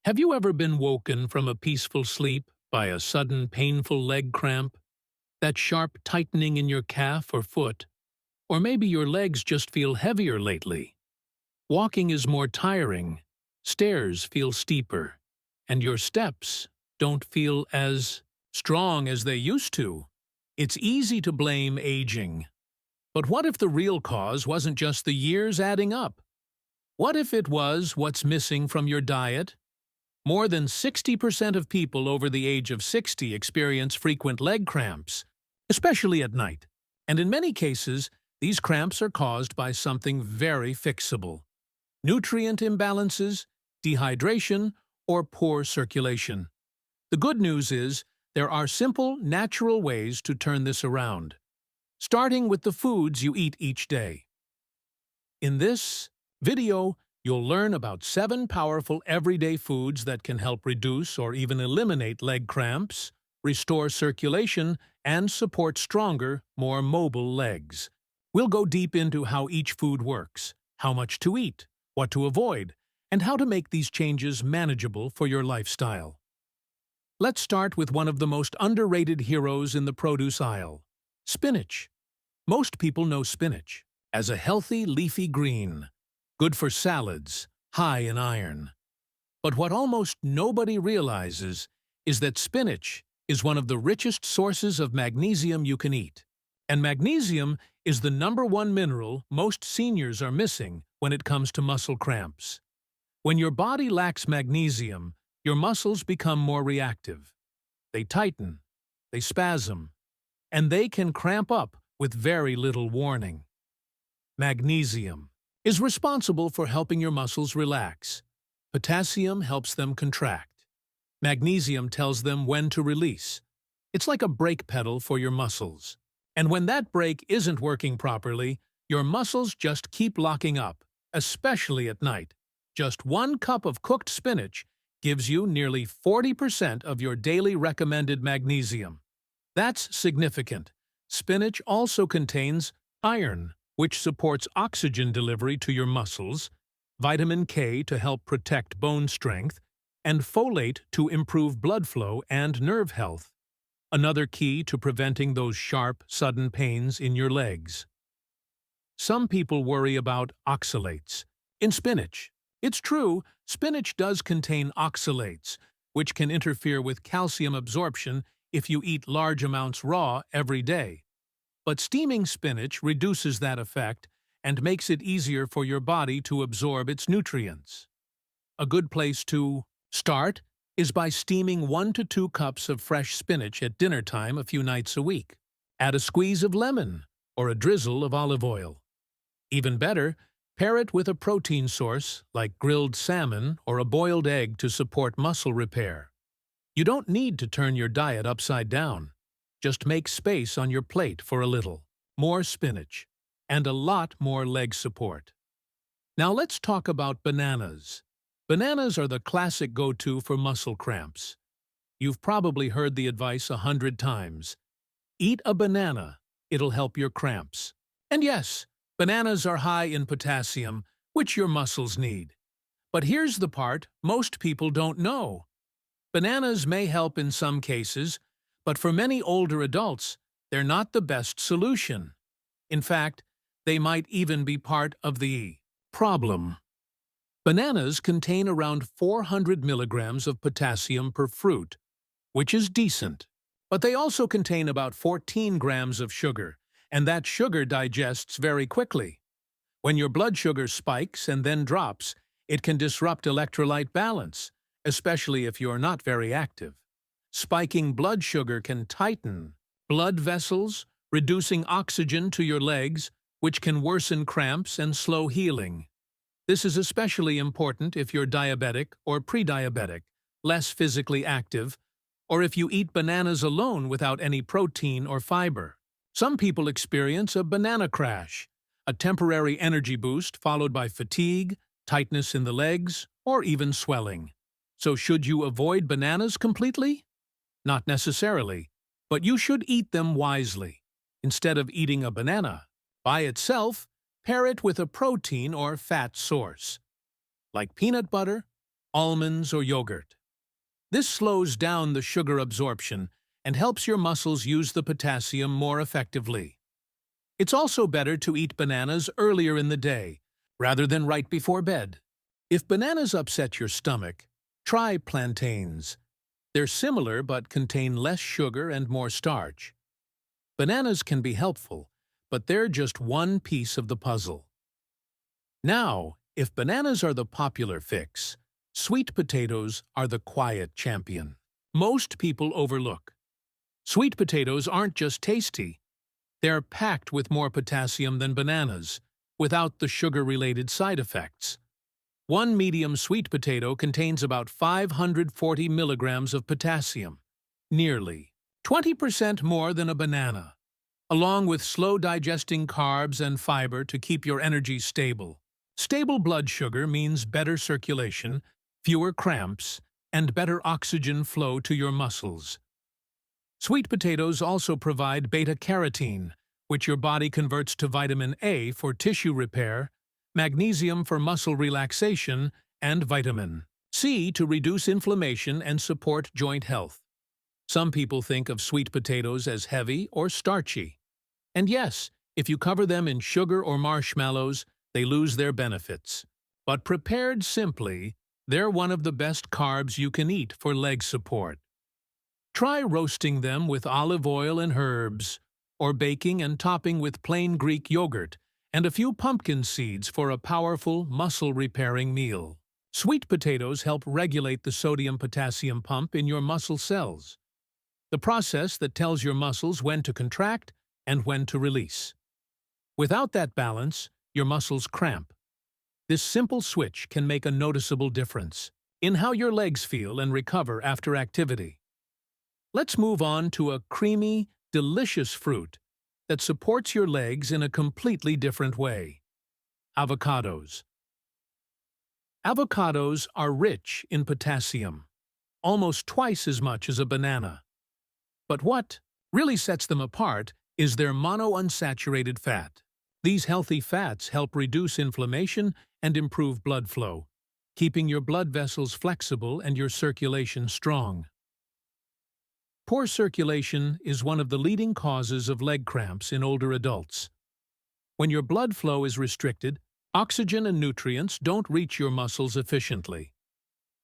Have you ever been woken from a peaceful sleep by a sudden painful leg cramp? That sharp tightening in your calf or foot? Or maybe your legs just feel heavier lately? Walking is more tiring, stairs feel steeper, and your steps don't feel as strong as they used to. It's easy to blame aging. But what if the real cause wasn't just the years adding up? What if it was what's missing from your diet? More than 60% of people over the age of 60 experience frequent leg cramps, especially at night. And in many cases, these cramps are caused by something very fixable: nutrient imbalances, dehydration, or poor circulation. The good news is there are simple, natural ways to turn this around, starting with the foods you eat each day. In this video, you'll learn about 7 powerful everyday foods that can help reduce or even eliminate leg cramps, restore circulation, and support stronger, more mobile legs. We'll go deep into how each food works, how much to eat, what to avoid, and how to make these changes manageable for your lifestyle. Let's start with one of the most underrated heroes in the produce aisle: spinach. Most people know spinach as a healthy, leafy green, good for salads, high in iron. But what almost nobody realizes is that spinach is one of the richest sources of magnesium you can eat. And magnesium is the #1 mineral most seniors are missing when it comes to muscle cramps. When your body lacks magnesium, your muscles become more reactive. They tighten, they spasm, and they can cramp up with very little warning. Magnesium is responsible for helping your muscles relax. Potassium helps them contract. Magnesium tells them when to release. It's like a brake pedal for your muscles. And when that brake isn't working properly, your muscles just keep locking up, especially at night. Just 1 cup of cooked spinach gives you nearly 40% of your daily recommended magnesium. That's significant. Spinach also contains iron, which supports oxygen delivery to your muscles, vitamin K to help protect bone strength, and folate to improve blood flow and nerve health, another key to preventing those sharp, sudden pains in your legs. Some people worry about oxalates in spinach. It's true, spinach does contain oxalates, which can interfere with calcium absorption if you eat large amounts raw every day. But steaming spinach reduces that effect and makes it easier for your body to absorb its nutrients. A good place to start is by steaming 1 to 2 cups of fresh spinach at dinner time a few nights a week. Add a squeeze of lemon or a drizzle of olive oil. Even better, pair it with a protein source like grilled salmon or a boiled egg to support muscle repair. You don't need to turn your diet upside down. Just make space on your plate for a little more spinach and a lot more leg support. Now let's talk about bananas. Bananas are the classic go-to for muscle cramps. You've probably heard the advice 100 times. Eat a banana, it'll help your cramps. And yes, bananas are high in potassium, which your muscles need. But here's the part most people don't know. Bananas may help in some cases, but for many older adults, they're not the best solution. In fact, they might even be part of the problem. Bananas contain around 400 milligrams of potassium per fruit, which is decent. But they also contain about 14 grams of sugar, and that sugar digests very quickly. When your blood sugar spikes and then drops, it can disrupt electrolyte balance, especially if you're not very active. Spiking blood sugar can tighten blood vessels, reducing oxygen to your legs, which can worsen cramps and slow healing. This is especially important if you're diabetic or pre-diabetic, less physically active, or if you eat bananas alone without any protein or fiber. Some people experience a banana crash, a temporary energy boost followed by fatigue, tightness in the legs, or even swelling. So should you avoid bananas completely? Not necessarily, but you should eat them wisely. Instead of eating a banana by itself, pair it with a protein or fat source, like peanut butter, almonds, or yogurt. This slows down the sugar absorption and helps your muscles use the potassium more effectively. It's also better to eat bananas earlier in the day, rather than right before bed. If bananas upset your stomach, try plantains. They're similar but contain less sugar and more starch. Bananas can be helpful, but they're just one piece of the puzzle. Now, if bananas are the popular fix, sweet potatoes are the quiet champion. Most people overlook. Sweet potatoes aren't just tasty. They're packed with more potassium than bananas, without the sugar-related side effects. One medium sweet potato contains about 540 milligrams of potassium, nearly 20% more than a banana, along with slow-digesting carbs and fiber to keep your energy stable. Stable blood sugar means better circulation, fewer cramps, and better oxygen flow to your muscles. Sweet potatoes also provide beta-carotene, which your body converts to vitamin A for tissue repair, magnesium for muscle relaxation, and vitamin C to reduce inflammation and support joint health. Some people think of sweet potatoes as heavy or starchy. And yes, if you cover them in sugar or marshmallows, they lose their benefits. But prepared simply, they're one of the best carbs you can eat for leg support. Try roasting them with olive oil and herbs, or baking and topping with plain Greek yogurt and a few pumpkin seeds for a powerful, muscle-repairing meal. Sweet potatoes help regulate the sodium-potassium pump in your muscle cells, the process that tells your muscles when to contract and when to release. Without that balance, your muscles cramp. This simple switch can make a noticeable difference in how your legs feel and recover after activity. Let's move on to a creamy, delicious fruit that supports your legs in a completely different way. Avocados. Avocados are rich in potassium, almost twice as much as a banana. But what really sets them apart is their monounsaturated fat. These healthy fats help reduce inflammation and improve blood flow, keeping your blood vessels flexible and your circulation strong. Poor circulation is one of the leading causes of leg cramps in older adults. When your blood flow is restricted, oxygen and nutrients don't reach your muscles efficiently.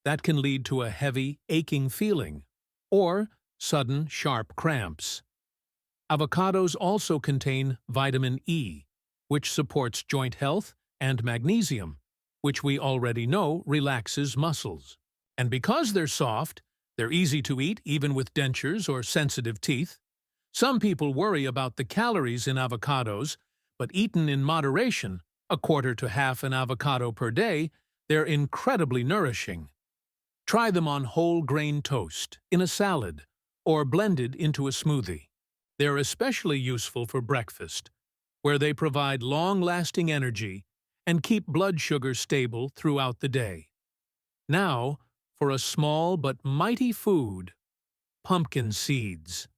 That can lead to a heavy, aching feeling, or sudden, sharp cramps. Avocados also contain vitamin E, which supports joint health, and magnesium, which we already know relaxes muscles. And because they're soft, they're easy to eat even with dentures or sensitive teeth. Some people worry about the calories in avocados, but eaten in moderation, a quarter to half an avocado per day, they're incredibly nourishing. Try them on whole grain toast, in a salad, or blended into a smoothie. They're especially useful for breakfast, where they provide long-lasting energy and keep blood sugar stable throughout the day. Now, for a small but mighty food, pumpkin seeds.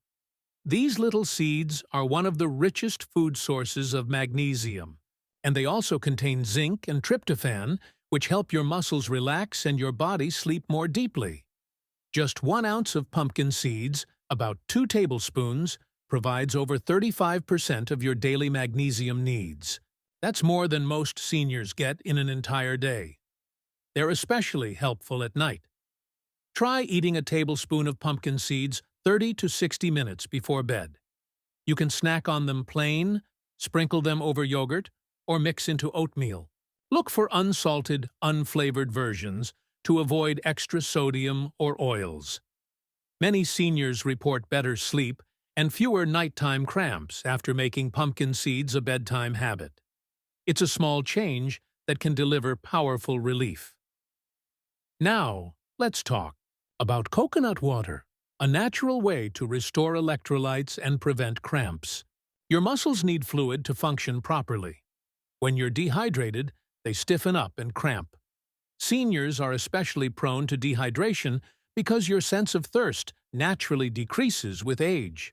These little seeds are one of the richest food sources of magnesium, and they also contain zinc and tryptophan, which help your muscles relax and your body sleep more deeply. Just 1 ounce of pumpkin seeds, about 2 tablespoons, provides over 35% of your daily magnesium needs. That's more than most seniors get in an entire day. They're especially helpful at night. Try eating a tablespoon of pumpkin seeds 30 to 60 minutes before bed. You can snack on them plain, sprinkle them over yogurt, or mix into oatmeal. Look for unsalted, unflavored versions to avoid extra sodium or oils. Many seniors report better sleep and fewer nighttime cramps after making pumpkin seeds a bedtime habit. It's a small change that can deliver powerful relief. Now, let's talk about coconut water, a natural way to restore electrolytes and prevent cramps. Your muscles need fluid to function properly. When you're dehydrated, they stiffen up and cramp. Seniors are especially prone to dehydration because your sense of thirst naturally decreases with age.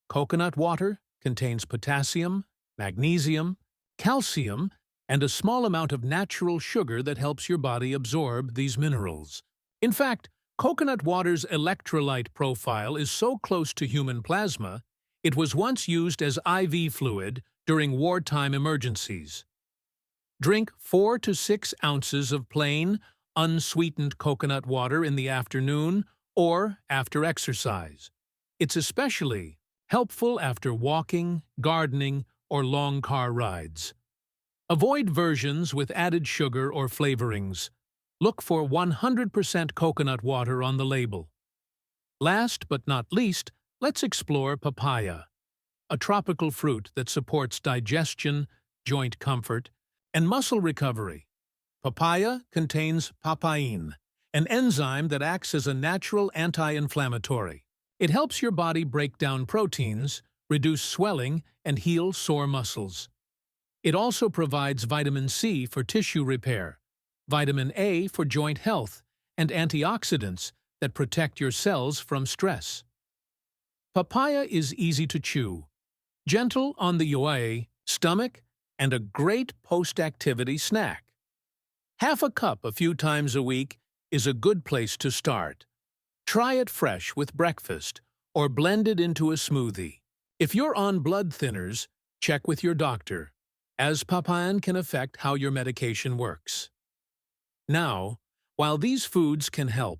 Coconut water contains potassium, magnesium, calcium, and a small amount of natural sugar that helps your body absorb these minerals. In fact, coconut water's electrolyte profile is so close to human plasma, it was once used as IV fluid during wartime emergencies. Drink 4 to 6 ounces of plain, unsweetened coconut water in the afternoon or after exercise. It's especially helpful after walking, gardening, or long car rides. Avoid versions with added sugar or flavorings. Look for 100% coconut water on the label. Last but not least, let's explore papaya, a tropical fruit that supports digestion, joint comfort, and muscle recovery. Papaya contains papain, an enzyme that acts as a natural anti-inflammatory. It helps your body break down proteins, reduce swelling, and heal sore muscles. It also provides vitamin C for tissue repair, vitamin A for joint health, and antioxidants that protect your cells from stress. Papaya is easy to chew, gentle on the stomach, and a great post-activity snack. Half a cup a few times a week is a good place to start. Try it fresh with breakfast or blend it into a smoothie. If you're on blood thinners, check with your doctor, as papain can affect how your medication works. Now, while these foods can help,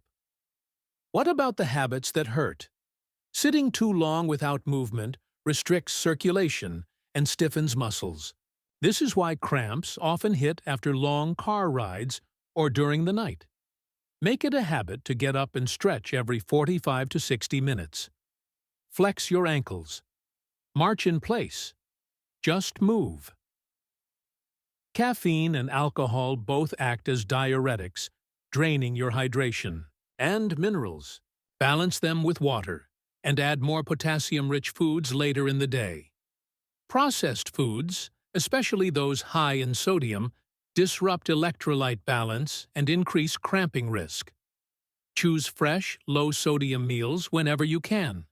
what about the habits that hurt? Sitting too long without movement restricts circulation and stiffens muscles. This is why cramps often hit after long car rides or during the night. Make it a habit to get up and stretch every 45 to 60 minutes. Flex your ankles. March in place. Just move. Caffeine and alcohol both act as diuretics, draining your hydration and minerals. Balance them with water and add more potassium-rich foods later in the day. Processed foods, especially those high in sodium, disrupt electrolyte balance and increase cramping risk. Choose fresh, low-sodium meals whenever you can.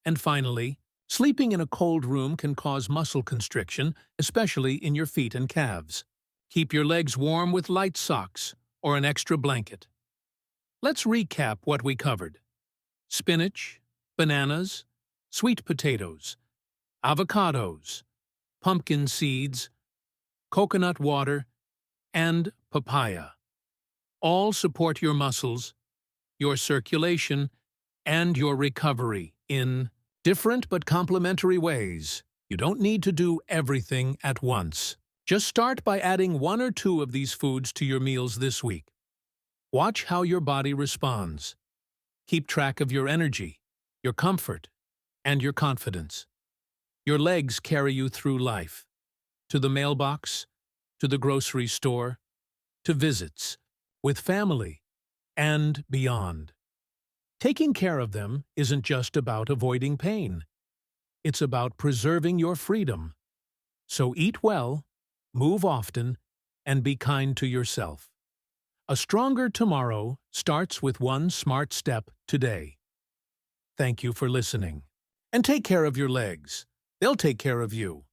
And finally, sleeping in a cold room can cause muscle constriction, especially in your feet and calves. Keep your legs warm with light socks or an extra blanket. Let's recap what we covered. Spinach, bananas, sweet potatoes, avocados, pumpkin seeds, coconut water, and papaya. All support your muscles, your circulation, and your recovery in different but complementary ways. You don't need to do everything at once. Just start by adding 1 or 2 of these foods to your meals this week. Watch how your body responds. Keep track of your energy, your comfort, and your confidence. Your legs carry you through life, to the mailbox, to the grocery store, to visits, with family, and beyond. Taking care of them isn't just about avoiding pain. It's about preserving your freedom. So eat well, move often, and be kind to yourself. A stronger tomorrow starts with one smart step today. Thank you for listening. And take care of your legs. They'll take care of you.